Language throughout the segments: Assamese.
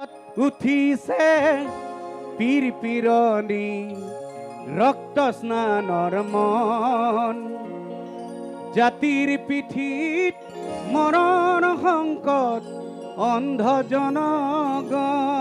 উঠিছে পীর পীরনি রক্ত স্নানর মন জাতির পিঠিত মরণ সংকট অন্ধ জনগণ।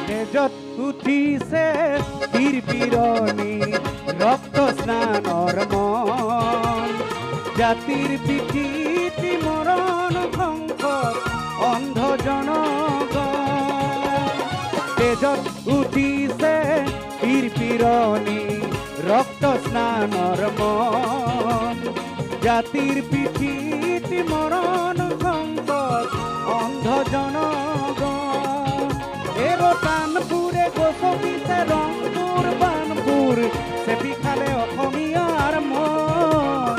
তেজত উঠিছে পীর পীরনি রক্ত স্নানর মন জাতির পিঠিত মরণ সংকট অন্ধ জনগণ। তেজত উঠিছে পীর পীরনি রক্ত স্নানর মন জাতির পিঠিত মরণ সংকট অন্ধ জনগণ। কানপুরে গোসবিছে রংপুর বানপুর চেপি খালে অসমীয়াৰ মন।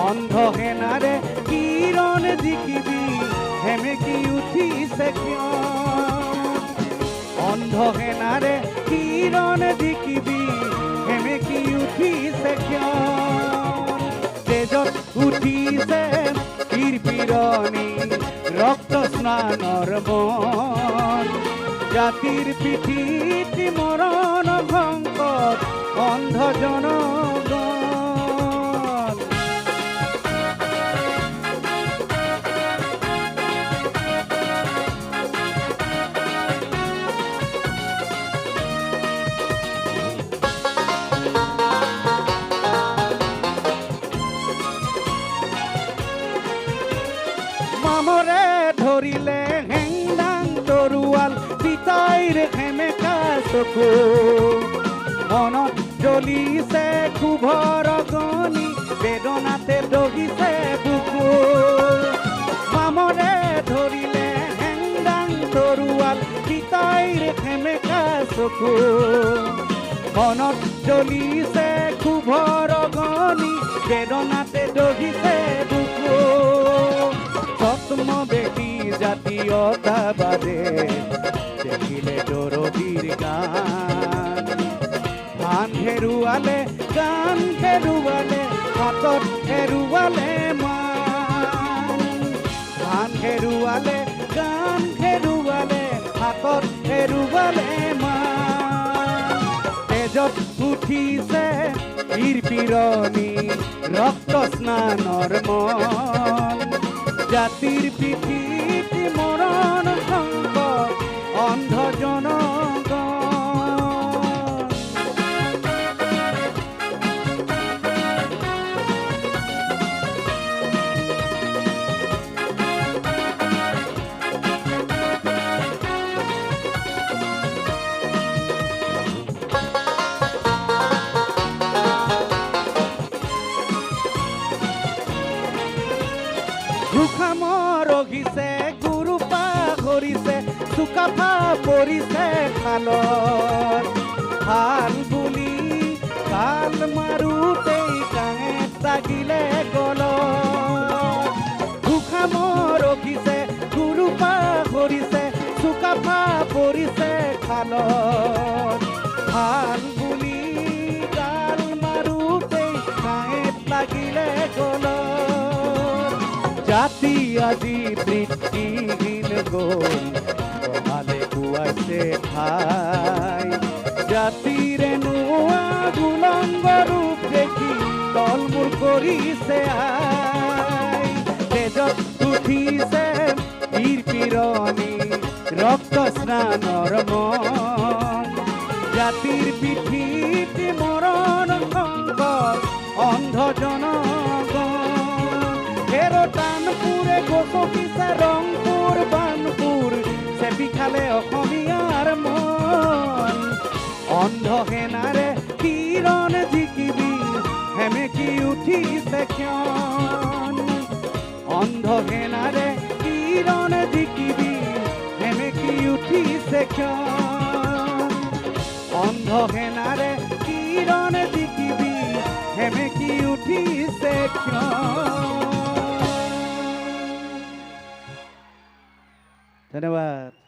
অন্ধ সেনাৰে কিৰণ জিকিবি সেমেকি উঠিছে কিয়? অন্ধ সেনাৰে কিৰণ জিকিবি সেমেকি উঠিছে কিয়? তেজত উঠিছে পীৰ পীৰনি ৰক্ত স্নানৰ মন জাতিৰ পিঠিত মৰণ সংকট অন্ধ জনগণ। মামৰে ধৰিলে হেংদাং তৰুয়াল পিতাইৰ সেমেকা চকু মনত জ্বলিছে ক্ষোভৰ অগ্নি বেদনাতে দহিছে বুকু। মামৰে ধৰিলে হেংদাং তৰুৱাল পিতাইৰ সেমেকা চকু মনত জ্বলিছে ক্ষোভৰ অগ্নি বেদনাতে দহিছে বুকু। ছদ্মবেশী জাতীয়তাবাদে দেখিলে দৰদীৰ গান ধান হেৰুৱালে গান হেৰুৱালে হাতত হেৰুৱালে মান। ধান হেৰুৱালে গান হেৰুৱালে হাতত হেৰুৱালে মান। তেজত উঠিছে পীৰ পীৰনি ৰক্ত স্নানৰ মন জাতিৰ পিঠিত মৰণ সংকট অন্ধ জনগণ। ঘুখামৰ ৰহিছে গুৰু পাহৰিছে চুকাফা পৰিছে খালত। ভাল বুলি কাল মাৰোতেই কাঙে তাগিলে গলত। ঘুখামৰ ৰহিছে গুৰু পাহৰিছে চুকাফা পৰিছে খালত। ভাল বুলি কাল মাৰোতেই কাঙে তাগিলে গলত। জাতি আজি বৃত্তিহীন গ'ল কপালে খুৱাইছে ঠাই। জাতিৰে নোৱা গুলংগ ৰূপ দেখি তলমূল কৰিছে আই। তেজত উঠিছে পীৰ পীৰনি ৰক্ত স্নানৰ মন জাতিৰ পিঠিত মৰণ সংকট অন্ধ জনগণ। কানপুৰে গোসবিছে ৰংপুৰ বানপুৰ চেপি খালে অসমীয়াৰ মন। অন্ধ সেনাৰে কিৰণ জিকিবি সেমেকি উঠিছে ক্ষণ। অন্ধ সেনাৰে কিৰণ জিকিবি সেমেকি উঠিছে ক্ষণ অন্ধ হেনাৰে কিৰণ দেখিবি হেমেকি উঠিছে ক্ষণ। ধন্যবাদ।